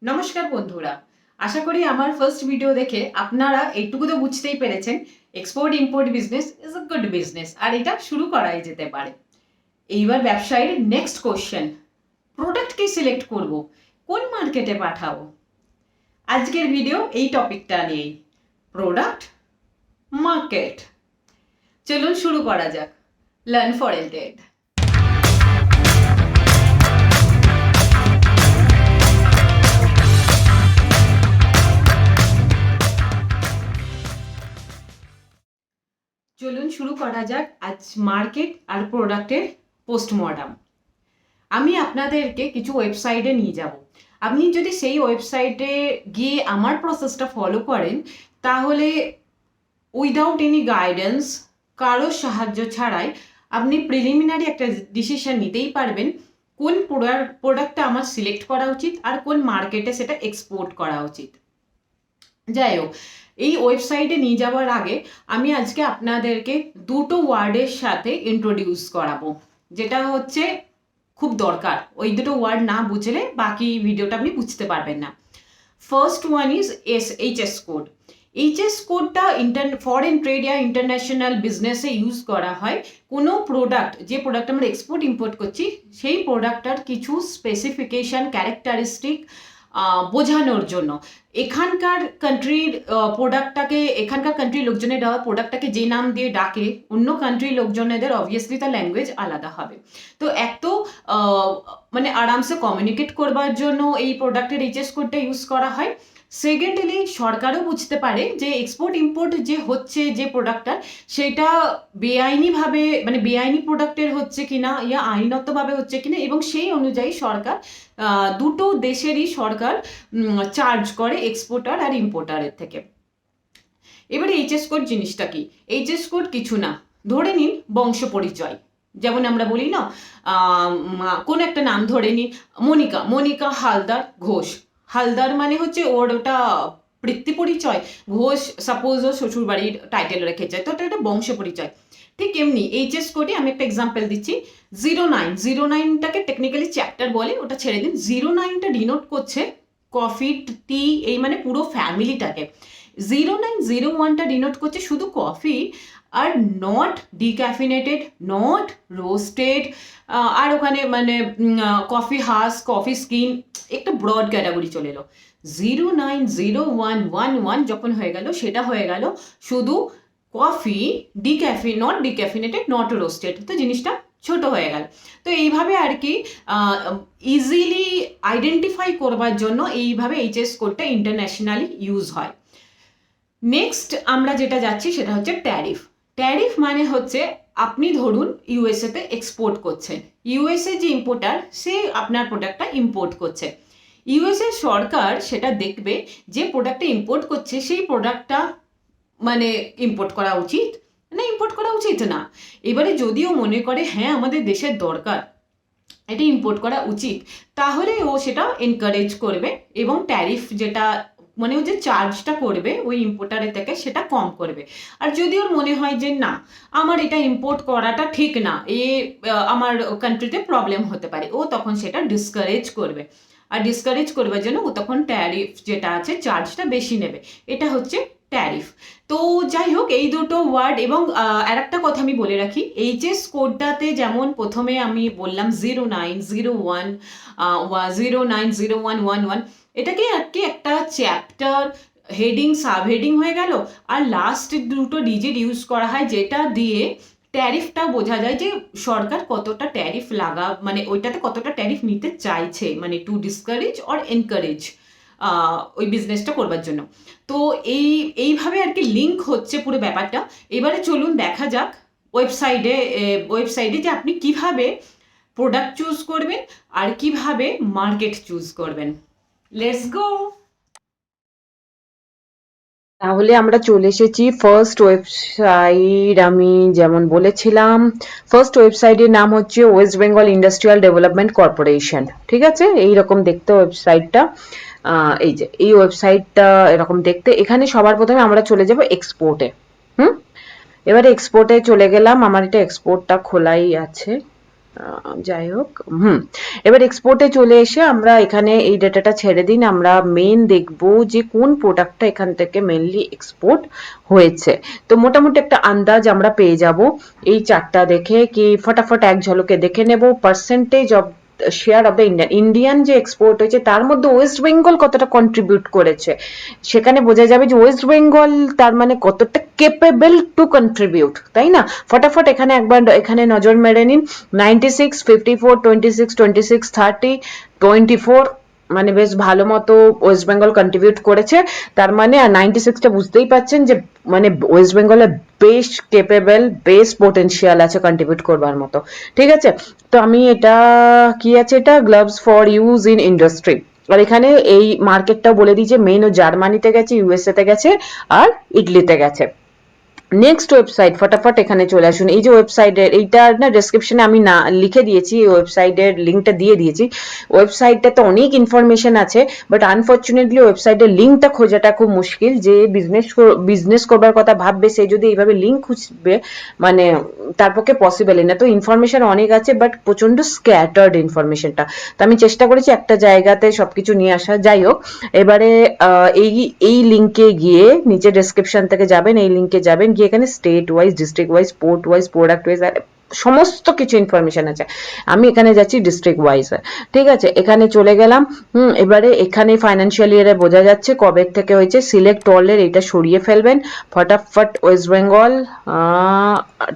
নমস্কার বন্ধুরা, আশা করি আমার ফার্স্ট ভিডিও দেখে আপনারা এইটুকু তো বুঝতেই পেরেছেন export import business is a good business আর এটা শুরু করাই যেতে পারে। এইবার ব্যবসায়ীর নেক্সট কোশ্চেন, প্রোডাক্ট কি সিলেক্ট করব, কোন মার্কেটে পাঠাবো। আজকের ভিডিও এই টপিকটা নিয়েই, প্রোডাক্ট মার্কেট। চলুন শুরু করা যাক। লার্ন ফর এলটেড। চলুন শুরু করা যাক আজ মার্কেট আর প্রোডাক্টের পোস্টমর্টম। আমি আপনাদেরকে কিছু ওয়েবসাইটে নিয়ে যাব। আপনি যদি সেই ওয়েবসাইটে গিয়ে আমার প্রসেসটা ফলো করেন তাহলে উইদাউট এনি গাইডেন্স, কারোর সাহায্য ছাড়াই আপনি প্রিলিমিনারি একটা ডিসিশন নিতেই পারবেন কোন প্রোডাক্টটা আমার সিলেক্ট করা উচিত আর কোন মার্কেটে সেটা এক্সপোর্ট করা উচিত। যাই হোক, এই ওয়েবসাইটে নিয়ে যাওয়ার আগে আমি আজকে আপনাদেরকে দুটো ওয়ার্ডের সাথে ইন্ট্রোডিউস করাবো, যেটা হচ্ছে খুব দরকার। ওই দুটো ওয়ার্ড না বুঝলে বাকি ভিডিওটা আপনি বুঝতে পারবেন না। First one is HS code. HS কোডটা ফরেন ট্রেড या ইন্টারন্যাশনাল বিজনেসে ইউজ করা হয়। কোনো প্রোডাক্ট, যে প্রোডাক্ট আমরা এক্সপোর্ট ইম্পোর্ট করছি সেই প্রোডাক্টটার কিছু স্পেসিফিকেশন ক্যারেক্টারিস্টিক বোঝানোর জন্য। এখানকার কান্ট্রির প্রোডাক্টটাকে, এখানকার কান্ট্রির লোকজনের দেওয়া প্রোডাক্টটাকে যে নাম দিয়ে ডাকে, অন্য কান্ট্রির লোকজনেদের অবভিয়াসলি তার ল্যাঙ্গুয়েজ আলাদা হবে। তো এক তো মানে আরামসে কমিউনিকেট করবার জন্য এই প্রোডাক্টের এইচএস কোডটা ইউজ করা হয়। সেকেন্ডলি সরকারও বুঝতে পারে যে এক্সপোর্ট ইম্পোর্ট যে হচ্ছে যে প্রোডাক্টটা, সেটা বেআইনিভাবে মানে বেআইনি প্রোডাক্টের হচ্ছে কিনা ইয়া আইনতভাবে হচ্ছে কিনা, এবং সেই অনুযায়ী সরকার দুটো দেশেরই সরকার চার্জ করে এক্সপোর্টার আর ইম্পোর্টারের থেকে। এবারে এইচএস কোড জিনিসটা কি? এইচএস কোড কিছু না, ধরে নিন বংশ পরিচয়। যেমন আমরা বলি না, কোন একটা নাম ধরে নিন, মনিকা হালদার ঘোষ। হালদার মানে হচ্ছে ওর ওটা বৃত্তি পরিচয়, ঘোষ সাপোজ ও শ্বশুরবাড়ির টাইটেল রেখেছে, তো এটা বংশ পরিচয়। ঠিক এমনি এইচএস কোডে আমি একটা এক্সাম্পল দিচ্ছি। 09টাকে টেকনিক্যালি চ্যাপ্টার বলে, ওটা ছেড়ে দিন। 09টা ডিনোট করছে কফি টি, এই মানে পুরো ফ্যামিলিটাকে। 0901টা ডিনোট করছে শুধু কফি, আর নট ডিক্যাফিনেটেড, নট রোস্টেড, আর ওখানে মানে কফি হাস, কফি স্কিন, একটা ব্রড ক্যাটাগরি চলে এলো। 090111 যখন হয়ে গেল, সেটা হয়ে গেল শুধু coffee, not decaffeinated, not roasted. তো জিনিসটা ছোট হয়ে গেল। তো এইভাবে আর কি ইজিলি আইডেন্টিফাই করবার জন্য এইভাবে এইচএস কোডটা ইন্টারন্যাশনালি ইউজ হয়। নেক্সট আমরা যেটা যাচ্ছি সেটা হচ্ছে ট্যারিফ। ট্যারিফ মানে হচ্ছে আপনি ধরুন ইউএসএতে এক্সপোর্ট করছেন, ইউএসএ যে ইম্পোর্টার সে আপনার প্রোডাক্টটা ইম্পোর্ট করছে। ইউএসএ সরকার সেটা দেখবে যে প্রোডাক্টটা ইম্পোর্ট করছে সেই প্রোডাক্টটা মানে ইম্পোর্ট করা উচিত না ইম্পোর্ট করা উচিত না। এবারে যদিও মনে করে হ্যাঁ আমাদের দেশের দরকার, এটা ইম্পোর্ট করা উচিত, তাহলে ও সেটা এনকারেজ করবে এবং ট্যারিফ যেটা মানে ও যে চার্জটা করবে ওই ইম্পোর্টারের থেকে সেটা কম করবে। আর যদি ওর মনে হয় যে না আমার এটা ইম্পোর্ট করাটা ঠিক না, আমার কান্ট্রিতে প্রবলেম হতে পারে, ও তখন সেটা ডিসকারেজ করবে। আর ডিসকারেজ করবার জন্য ও তখন ট্যারিফ যেটা আছে চার্জটা বেশি নেবে। এটা হচ্ছে ট্যারিফ। তো যাই হোক, এই দুটো ওয়ার্ড। এবং আর একটা কথা আমি বলে রাখি, এইচএস কোডটাতে যেমন প্রথমে আমি বললাম 0901 090111, এটাকে আর কি একটা চ্যাপ্টার হেডিং সাব হেডিং হয়ে গেল, আর লাস্ট দুটো ডিজিট ইউজ করা হয় যেটা দিয়ে ট্যারিফটা বোঝা যায় যে সরকার কতটা ট্যারিফ মানে ওইটাতে কতটা ট্যারিফ নিতে চাইছে, মানে টু ডিসকারেজ অর এনকারেজ ওই বিজনেসটা করবার জন্য। তো এইভাবে আর কি লিঙ্ক হচ্ছে পুরো ব্যাপারটা। এবারে চলুন দেখা যাক ওয়েবসাইটে যে আপনি কিভাবে প্রোডাক্ট চুজ করবেন আর কিভাবে মার্কেট চুজ করবেন। Let's go. তাহলে আমরা চলে এসেছি ফার্স্ট ওয়েবসাইট। আমি যেমন বলেছিলাম, ফার্স্ট ওয়েবসাইটের নাম হচ্ছে West Bengal industrial development corporation. ঠিক আছে, এইরকম দেখতে ওয়েবসাইটটা। এই যে এই ওয়েবসাইটটা এরকম দেখতে। এখানে সবার প্রথমে আমরা চলে যাব এক্সপোর্টে। এবারে এক্সপোর্টে চলে গেলাম, আমার এটা এক্সপোর্টটা খোলাই আছে। যাই হোক, এবার এক্সপোর্টে চলে এসে আমরা এখানে এই ডেটাটা ছেড়ে দিন, আমরা মেন দেখবো যে কোন প্রোডাক্টটা এখান থেকে মেনলি এক্সপোর্ট হয়েছে। তো মোটামুটি একটা আন্দাজ আমরা পেয়ে যাব এই চারটা দেখে, কি ফটাফট এক ঝলকে দেখে নেব percentage of share of the Indian যে এক্সপোর্ট হয়েছে তার মধ্যে ওয়েস্ট বেঙ্গল কতটা কন্ট্রিবিউট করেছে, সেখানে বোঝা যাবে যে ওয়েস্ট বেঙ্গল তার মানে কতটা কেপেবল টু কন্ট্রিবিউট, তাই না? ফটাফট এখানে একবার এখানে নজর মেরে নিন। 96, 54, 26, 26, 30, 24, মানে বেশ ভালো মতো ওয়েস্ট বেঙ্গল কন্ট্রিবিউট করেছে। তার মানে আর 96টা বুঝতেই পাচ্ছেন যে মানে ওয়েস্ট বেঙ্গলের বেশ কেপেবল, বেশ পোটেনশিয়াল আছে কন্ট্রিবিউট করবার মতো, ঠিক আছে? তো আমি এটা কি আছে, এটা gloves for use in industry, আর এখানে এই মার্কেটটাও বলে দিই যে মেইন ও জার্মানিতে গেছে, ইউএসএ তে গেছে আর ইটালিতে গেছে। নেক্সট ওয়েবসাইট, ফটাফট এখানে চলে আসুন। এই যে ওয়েবসাইটের এইটা না ডেসক্রিপশনে আমি না লিখে দিয়েছি, এই ওয়েবসাইটের লিঙ্কটা দিয়ে দিয়েছি। ওয়েবসাইটটাতে অনেক ইনফরমেশন আছে, বাট আনফর্চুনেটলি ওয়েবসাইটের লিঙ্কটা খোঁজাটা খুব মুশকিল। যে বিজনেস করবার কথা ভাববে সে যদি এইভাবে লিঙ্ক খুঁজবে মানে তার পক্ষে পসিবলই না। তো ইনফরমেশন অনেক আছে, বাট প্রচন্ড স্ক্যাটার্ড ইনফরমেশনটা। তো আমি চেষ্টা করেছি একটা জায়গাতে সবকিছু নিয়ে আসা। যাই হোক, এবারে এই লিঙ্কে গিয়ে নিচে ডেসক্রিপশন থেকে যাবেন, এই লিঙ্কে যাবেন, গিয়ে এখানে state wise, district wise, port wise, product wise সমস্ত কিছু ইনফরমেশন আছে। আমি এখানে যাচ্ছি ডিস্ট্রিক্ট ওয়াইজ, ঠিক আছে? এখানে চলে গেলাম। এবারে এখানে ফাইন্যান্সিয়াল ইয়ারে বোঝা যাচ্ছে কবে থেকে হয়েছে। সিলেক্ট অলের এটা সরিয়ে ফেলবেন ফটাফট। ওয়েস্ট বেঙ্গল,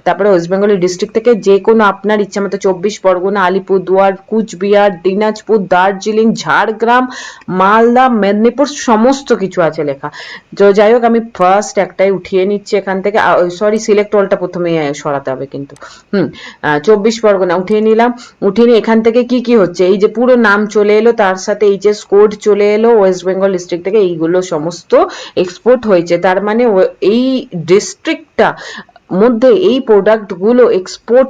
তারপরে ওয়েস্ট বেঙ্গলের ডিস্ট্রিক্ট থেকে যে কোনো আপনার ইচ্ছা মতো 24 পরগনা, আলিপুরদুয়ার, কুচবিহার, দিনাজপুর, দার্জিলিং, ঝাড়গ্রাম, মালদা, মেদিনীপুর সমস্ত কিছু আছে লেখা। তো যাই হোক, আমি ফার্স্ট একটাই উঠিয়ে নিচ্ছি এখান থেকে। সরি, সিলেক্ট অলটা প্রথমে সরাতে হবে কিন্তু। 24 পরগনা উঠিয়ে নিলাম। উঠিয়ে নিয়ে এখান থেকে কি কি হচ্ছে, এই যে পুরো নাম চলে এলো, তার সাথে এইচএস কোড চলে এলো, ওয়েস্ট বেঙ্গল ডিস্ট্রিক্ট থেকে এইগুলো সমস্ত এক্সপোর্ট হয়েছে। তার মানে এই ডিস্ট্রিক্টটা মধ্যে এই প্রোডাক্ট গুলো এক্সপোর্ট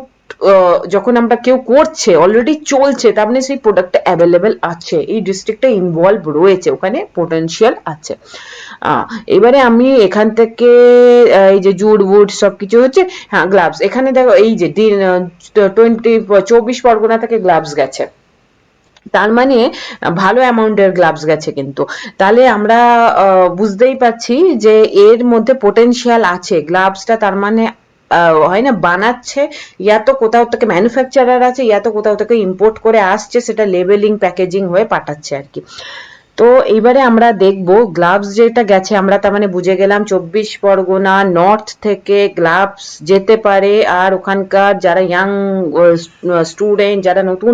যখন আমরা কেউ করছে, অলরেডি চলছে, তার মানে সেই প্রোডাক্টটা অ্যাভেলেবেল আছে, এই ডিস্ট্রিক্টটা ইনভলভ রয়েছে, ওখানে পোটেনশিয়াল আছে। এবারে আমি এখান থেকে এই যে জুড উড সবকিছু হচ্ছে। হ্যাঁ, গ্লাভস এখানে দেখো, এই যে 24 পরগনা থেকে গ্লাভস গেছে, তার মানে ভালো অ্যামাউন্টের গ্লাভস গেছে কিন্তু। তাহলে আমরা বুঝতেই পারছি যে এর মধ্যে পোটেনশিয়াল আছে গ্লাভসটা। তার মানে হয় না, বানাচ্ছে, ইয়া তো কোথাও থেকে ম্যানুফ্যাকচারার আছে, ইয়া তো কোথাও থেকে ইম্পোর্ট করে আসছে, সেটা লেবেলিং প্যাকেজিং হয়ে পাঠাচ্ছে আর কি। তো এইবারে আমরা দেখবো গ্লাভস যেটা গেছে, আমরা তার মানে বুঝে গেলাম 24 পরগনা নর্থ থেকে গ্লাভস যেতে পারে। আর ওখানকার যারা ইয়াং স্টুডেন্ট, যারা নতুন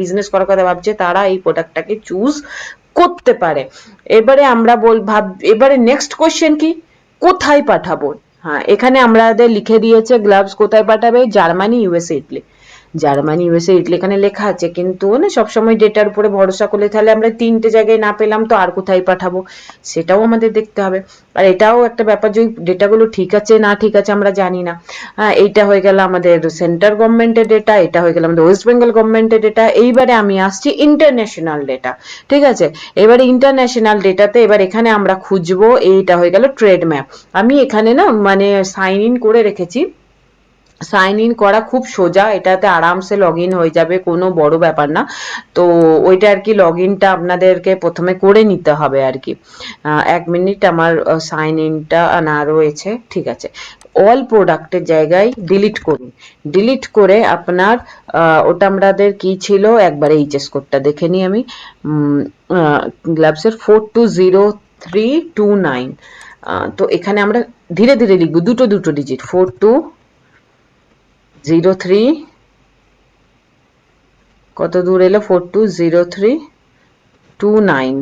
বিজনেস করার কথা ভাবছে, তারা এই প্রোডাক্টটাকে চুজ করতে পারে। এবারে আমরা এবারে নেক্সট কোয়েশ্চেন কি, কোথায় পাঠাবো? হ্যাঁ, এখানে আমাদের লিখে দিয়েছে গ্লাভস কোথায় পাঠাবে, Germany, USA, Italy. Germany, USA, Italy এখানে লেখা আছে, কিন্তু না সবসময় ডেটার উপরে ভরসা করলে তাহলে আমরা 3টে জায়গায় না পেলাম তো আর কোথায় পাঠাবো, সেটাও আমাদের দেখতে হবে। আর এটাও একটা ব্যাপার যে ডেটাগুলো ঠিক আছে না ঠিক আছে আমরা জানি না। হ্যাঁ, এইটা হয়ে গেল আমাদের সেন্ট্রাল গভর্নমেন্টের ডেটা, এটা হয়ে গেল আমাদের ওয়েস্ট বেঙ্গল গভর্নমেন্টের ডেটা। এইবারে আমি আসছি ইন্টারন্যাশনাল ডেটা, ঠিক আছে? এবারে ইন্টারন্যাশনাল ডেটাতে এবার এখানে আমরা খুঁজবো, এইটা হয়ে গেল ট্রেড ম্যাপ। আমি এখানে না মানে সাইন ইন করে রেখেছি, সাইন ইন করা খুব সোজা, এটাতে আরামসে লগ ইন হয়ে যাবে, কোনো বড় ব্যাপার না। তো ওইটা আর কি লগ ইনটা আপনাদেরকে প্রথমে করে নিতে হবে আর কি। 1 মিনিট, আমার সাইন ইনটা না রয়েছে, ঠিক আছে। অল প্রোডাক্টের জায়গায় ডিলিট করুন, ডিলিট করে আপনার ওটা আমাদের কি ছিল একবার এইচএস কোডটা দেখে নিই আমি। গ্লাভসের 420329। তো এখানে আমরা ধীরে ধীরে লিখবো, দুটো দুটো ডিজিট, 4203, কত দূর এলো, 420329,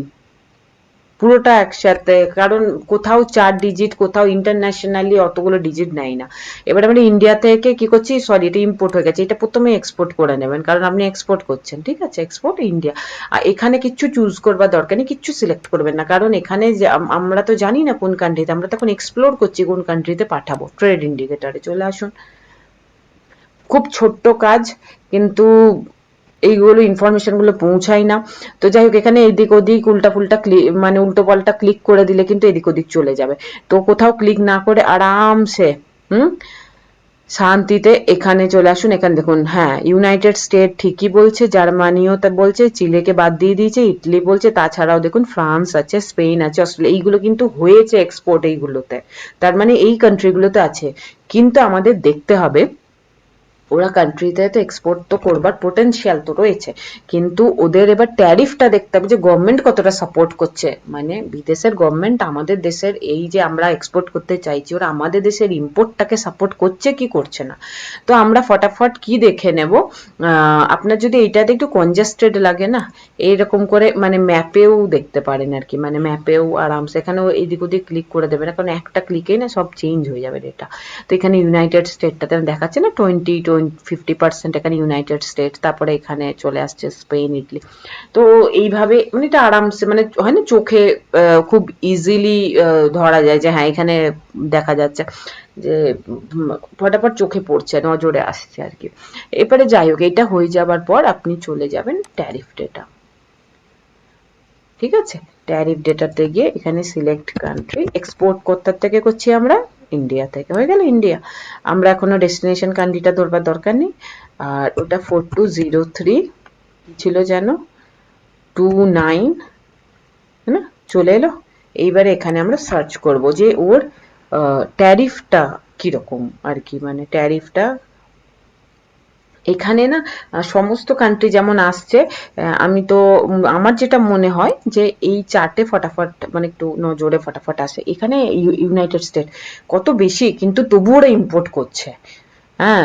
পুরোটা একসাথে, কারণ কোথাও 4 ডিজিট, কোথাও ইন্টারন্যাশনালি অতগুলো ডিজিট নেয় না। এবার আমরা ইন্ডিয়া থেকে কি করছি, সরি এটা ইম্পোর্ট হয়ে গেছে, এটা প্রথমে এক্সপোর্ট করে নেবেন, কারণ আপনি এক্সপোর্ট করছেন, ঠিক আছে? Export India. আর এখানে কিচ্ছু চুজ করবার দরকার নেই, কিচ্ছু সিলেক্ট করবেন না, কারণ এখানে যে আমরা তো জানি না কোন কান্ট্রিতে, আমরা তখন এক্সপ্লোর করছি কোন কান্ট্রিতে পাঠাবো। ট্রেড ইন্ডিকেটরে চলে আসুন, খুব ছোট্ট কাজ, কিন্তু এইগুলো ইনফরমেশন গুলো পৌঁছায় না। তো যাই হোক, এখানে এদিক ওদিক উল্টা ফুল্টা মানে উল্টো পাল্টা ক্লিক করে দিলে কিন্তু এদিক ওদিক চলে যাবে। তো কোথাও ক্লিক না করে আরামসে শান্তিতে এখানে চলে আসুন। এখানে দেখুন, হ্যাঁ ইউনাইটেড স্টেট ঠিকই বলছে, জার্মানিও তা বলছে, চিলেকে বাদ দিয়ে দিয়েছে, ইটালি বলছে, তাছাড়াও দেখুন ফ্রান্স আছে, স্পেন আছে, অস্ট্রেলিয়া, এইগুলো কিন্তু হয়েছে এক্সপোর্ট এইগুলোতে, তার মানে এই কান্ট্রিগুলোতে আছে। কিন্তু আমাদের দেখতে হবে ওরা কান্ট্রিতে তো এক্সপোর্ট তো করবার পোটেনশিয়াল তো রয়েছে, কিন্তু ওদের এবার ট্যারিফটা দেখতে হবে যে গভর্নমেন্ট কতটা সাপোর্ট করছে, মানে বিদেশের গভর্নমেন্ট আমাদের দেশের এই যে আমরা এক্সপোর্ট করতে চাইছি ওরা আমাদের দেশের ইম্পোর্টটাকে সাপোর্ট করছে কি করছে না। তো আমরা ফটাফট কি দেখে নেব, আপনার যদি এইটাতে একটু কনজেস্টেড লাগে না, এইরকম করে মানে ম্যাপেও দেখতে পারেন আর কি, মানে ম্যাপেও আরামসে এখানেও এদিক ওদিক ক্লিক করে দেবেন, কারণ একটা ক্লিকেই না সব চেঞ্জ হয়ে যাবে ডেটা। তো এখানে ইউনাইটেড স্টেটটাতে দেখাচ্ছে না 50% এখানে ইউনাইটেড স্টেট, তারপরে এখানে চলে আসছে স্পেন, ইটালি। তো এইভাবে মানে এটা আরামসে মানে হয় না চোখে খুব ইজিলি ধরা যায় যে হ্যাঁ এখানে দেখা যাচ্ছে যে ফটাফট চোখে পড়ছে, নজরে আসছে আর কি। এবারে যাই হোক, এটা হয়ে যাবার পর আপনি চলে যাবেন ট্যারিফ ডেটা, ঠিক আছে। ট্যারিফ ডেটাতে গিয়ে এখানে সিলেক্ট কান্ট্রি, এক্সপোর্ট কোথা থেকে করছি আমরা, ইন্ডিয়া থেকে, হয়ে গেল ইন্ডিয়া। আমরা এখনো ডেস্টিনেশন কান্ট্রিটা ধরবার দরকার নেই। আর ওটা 4203 ছিল যেন 29, না চলে এলো। এইবারে এখানে আমরা সার্চ করব যে ওর ট্যারিফটা কিরকম আর কি, মানে ট্যারিফটা এখানে না সমস্ত কান্ট্রি যেমন আসছে, আমি তো আমার যেটা মনে হয় যে এই চার্টে ফটাফট মানে একটু নজরে ফটাফট আসে, এখানে ইউনাইটেড স্টেট কত বেশি, কিন্তু তবুও ওরা ইম্পোর্ট করছে। হ্যাঁ,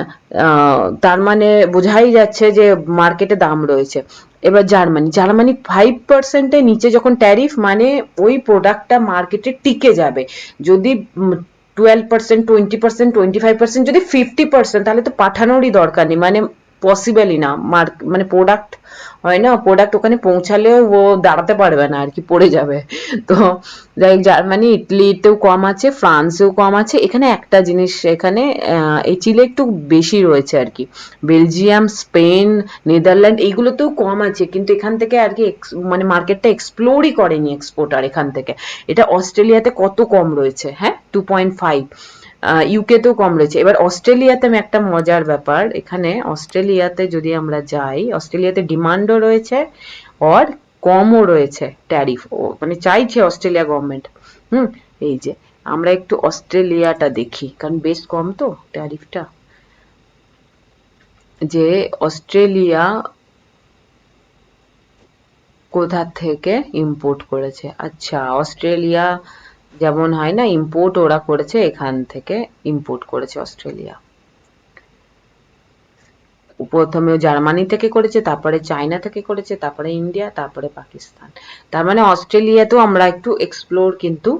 তার মানে বোঝাই যাচ্ছে যে মার্কেটে দাম রয়েছে। এবার জার্মানি, জার্মানি 5%-এর নিচে যখন ট্যারিফ, মানে ওই প্রোডাক্টটা মার্কেটে টিকে যাবে। যদি 12%, 20%, 25%, যদি 50%, তাহলে তো পাঠানোরই দরকার নেই, মানে পসিবলই না। মানে প্রোডাক্ট হয় না, প্রোডাক্ট ওখানে পৌঁছালেও ও দাঁড়াতে পারবে না আর কি, পড়ে যাবে। তো যাই হোক, জার্মানি, ইটালিতেও কম আছে, ফ্রান্সেও কম আছে। এখানে একটা জিনিস, এখানে এই চিলে একটু বেশি রয়েছে আর কি। বেলজিয়াম, স্পেন, নেদারল্যান্ড এইগুলোতেও কম আছে, কিন্তু এখান থেকে আর কি মানে মার্কেটটা এক্সপ্লোরই করেনি এক্সপোর্টার এখান থেকে। এটা অস্ট্রেলিয়াতে কত কম রয়েছে, হ্যাঁ 2.5, ইউকেতেও কম রয়েছে। এবার অস্ট্রেলিয়াতে আমি একটা মজার ব্যাপার, এখানে অস্ট্রেলিয়াতে যদি আমরা যাই, অস্ট্রেলিয়াতে ডিমান্ডও রয়েছে আর কমও রয়েছে ট্যারিফ, মানে চাইছে অস্ট্রেলিয়া গভর্নমেন্ট। হুম, এই যে আমরা একটু অস্ট্রেলিয়াটা দেখি, কারণ বেশ কম তো ট্যারিফটা, যে অস্ট্রেলিয়া কোথা থেকে ইম্পোর্ট করেছে। আচ্ছা, অস্ট্রেলিয়া যেমন হয় না ইম্পোর্ট ওরা করেছে, এখান থেকে ইম্পোর্ট করেছে অস্ট্রেলিয়া। প্রথমে জার্মানি থেকে করেছে, তারপরে চায়না থেকে করেছে, তারপরে ইন্ডিয়া, তারপরে পাকিস্তান। তার মানে অস্ট্রেলিয়াতেও আমরা একটু এক্সপ্লোর কিন্তু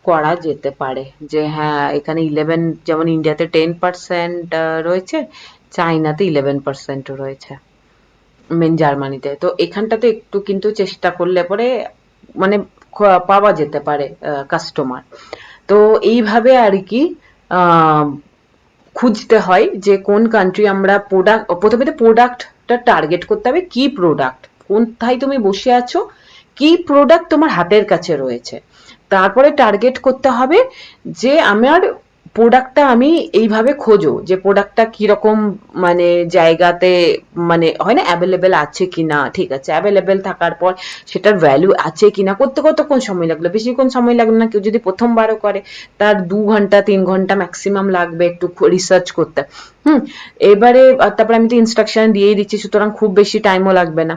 করা যেতে পারে, যে হ্যাঁ এখানে 11, যেমন ইন্ডিয়াতে 10% রয়েছে, চায়নাতে 11% রয়েছে, মেন জার্মানিতে। তো এখানটাতে একটু কিন্তু চেষ্টা করলে পরে মানে পাওয়া যেতে পারে কাস্টমার। তো এইভাবে আর কি আহ খুঁজতে হয় যে কোন কান্ট্রি আমরা প্রোডাক্ট, প্রথমে তো প্রোডাক্টটা টার্গেট করতে হবে, কি প্রোডাক্ট, কোথায় তুমি বসে আছো, কি প্রোডাক্ট তোমার হাতের কাছে রয়েছে। তারপরে টার্গেট করতে হবে যে আমার প্রোডাক্টটা আমি এইভাবে খোঁজো যে প্রোডাক্টটা কিরকম মানে জায়গাতে, মানে হয় না অ্যাভেলেবেল আছে কিনা, ঠিক আছে অ্যাভেলেবেল থাকার পর সেটার ভ্যালু আছে কিনা, করতে কতক্ষণ সময় লাগলো, বেশিক্ষণ সময় লাগলো না। কেউ যদি প্রথমবারও করে তার 2 ঘন্টা 3 ঘন্টা ম্যাক্সিমাম লাগবে একটু রিসার্চ করতে। হুম, এবারে তারপরে আমি তো ইনস্ট্রাকশন দিয়েই দিচ্ছি, সুতরাং খুব বেশি টাইমও লাগবে না।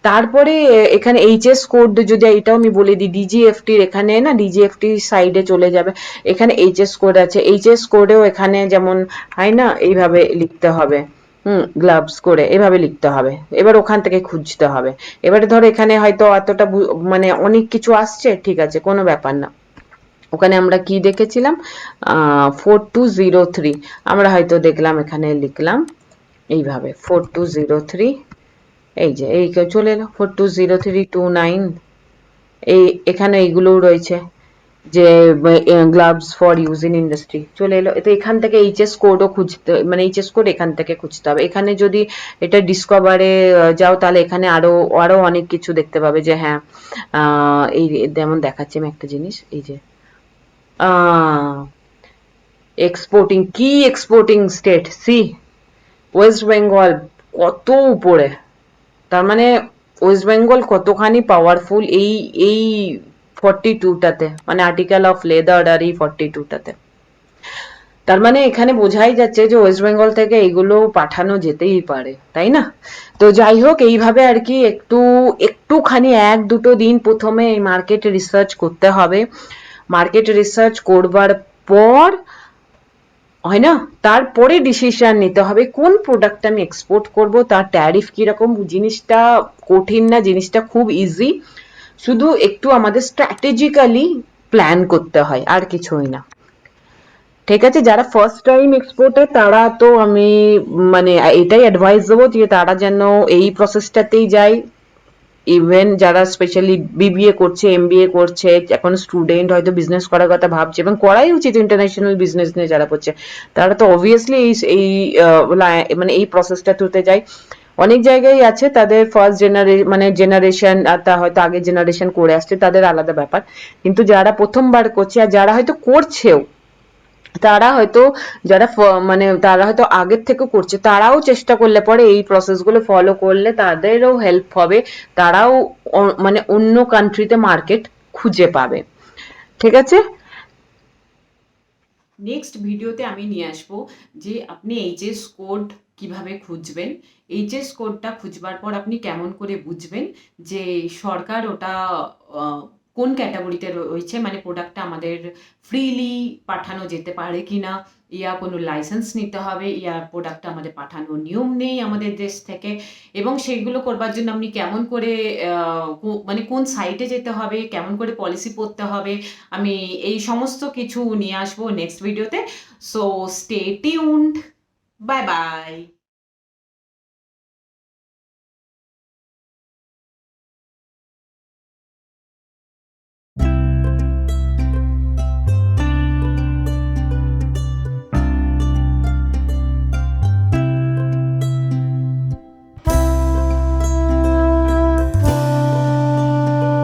তারপরে এখানে এইচএস কোড, যদি এটাও আমি বলে দিই, ডিজিএফটির এখানে না, ডিজিএফটি সাইডে চলে যাবে, এখানে এইচএস কোড আছে, এইচএস কোডেও এখানে যেমন হয় না এইভাবে লিখতে হবে। গ্লাভস করে এভাবে লিখতে হবে, এবার ওখান থেকে খুঁজতে হবে। এবারে ধরো এখানে হয়তো এতটা মানে অনেক কিছু আসছে, ঠিক আছে কোনো ব্যাপার না। ওখানে আমরা কি দেখেছিলাম, 4203, আমরা হয়তো দেখলাম এখানে লিখলাম এইভাবে 4203, এই যে এই চলে এলো 420329, এই এখানে এইগুলোও রয়েছে যে gloves for use in industry চলে এলো। তো এখান থেকে এইচএস কোডও খুঁজতে, মানে এইচএস কোড এখান থেকে খুঁজতে হবে। এখানে যদি এটা ডিসকভারে যাও তাহলে এখানে আরো আরো অনেক কিছু দেখতে পাবে, যে হ্যাঁ এই যেমন দেখাচ্ছি আমি একটা জিনিস, এই যে এক্সপোর্টিং, কি exporting state, see West Bengal কত উপরে, তার মানে ওয়েস্ট বেঙ্গল কতখানি পাওয়ারফুল এই এই 42টাতে, মানে আর্টিকেল অফ লেদার আর এই 42টাতে। তার মানে এখানে বোঝাই যাচ্ছে যে ওয়েস্ট বেঙ্গল থেকে এইগুলো পাঠানো যেতেই পারে, তাই না? তো যাই হোক, এইভাবে আর কি একটুখানি 1-2 দিন প্রথমে এই মার্কেট রিসার্চ করতে হবে। মার্কেট রিসার্চ করবার পর, হয় না, তারপরে ডিসিশন নিতে হবে কোন প্রোডাক্ট আমি এক্সপোর্ট করব, তার ট্যারিফ কিরকম। জিনিসটা কঠিন না, জিনিসটা খুব ইজি, শুধু একটু আমাদের স্ট্র্যাটেজিক্যালি প্ল্যান করতে হয়, আর কিছুই না। ঠিক আছে, যারা ফার্স্ট টাইম এক্সপোর্টার তারা তো আমি মানে এটাই অ্যাডভাইস দেবো যে তারা যেন এই প্রসেসটাতেই যায়। ইভেন যারা স্পেশালি বিবিএ করছে, এমবিএ করছে, এখন স্টুডেন্ট হয়তো বিজনেস করার কথা ভাবছে, এবং করাই উচিত ইন্টারন্যাশনাল বিজনেস নিয়ে যারা করছে, তারা তো অবভিয়াসলি এই মানে এই প্রসেসটা থ্রুতে যায়। অনেক জায়গায় আছে তাদের ফার্স্ট মানে জেনারেশন, আর তা হয়তো আগের জেনারেশন করে আসছে, তাদের আলাদা ব্যাপার। কিন্তু যারা প্রথমবার করছে, আর যারা হয়তো করছেও, তারা হয়তো মানে তারা হয়তো আগের থেকে করছে, তারাও চেষ্টা করলে পরে এই প্রসেস গুলো ফলো করলে তাদেরও হেল্প হবে, তারাও মানে অন্য কান্ট্রিতে মার্কেট খুঁজে পাবে। ঠিক আছে, নেক্সট ভিডিওতে আমি নিয়ে আসবো যে আপনি এইচএস কোড কিভাবে খুঁজবেন, এইচএস কোডটা খুঁজবার পর আপনি কেমন করে বুঝবেন যে সরকার ওটা কোন ক্যাটাগরিতে রয়েছে, মানে প্রোডাক্টটা আমাদের ফ্রিলি পাঠানো যেতে পারে কিনা, ইয়া কোনো লাইসেন্স নিতে হবে, ইয়া প্রোডাক্টটা আমাদের পাঠানোর নিয়ম নেই আমাদের দেশ থেকে, এবং সেইগুলো করবার জন্য আপনি কেমন করে মানে কোন সাইটে যেতে হবে, কেমন করে পলিসি পড়তে হবে, আমি এই সমস্ত কিছু নিয়ে আসবো নেক্সট ভিডিওতে। So stay tuned, bye bye.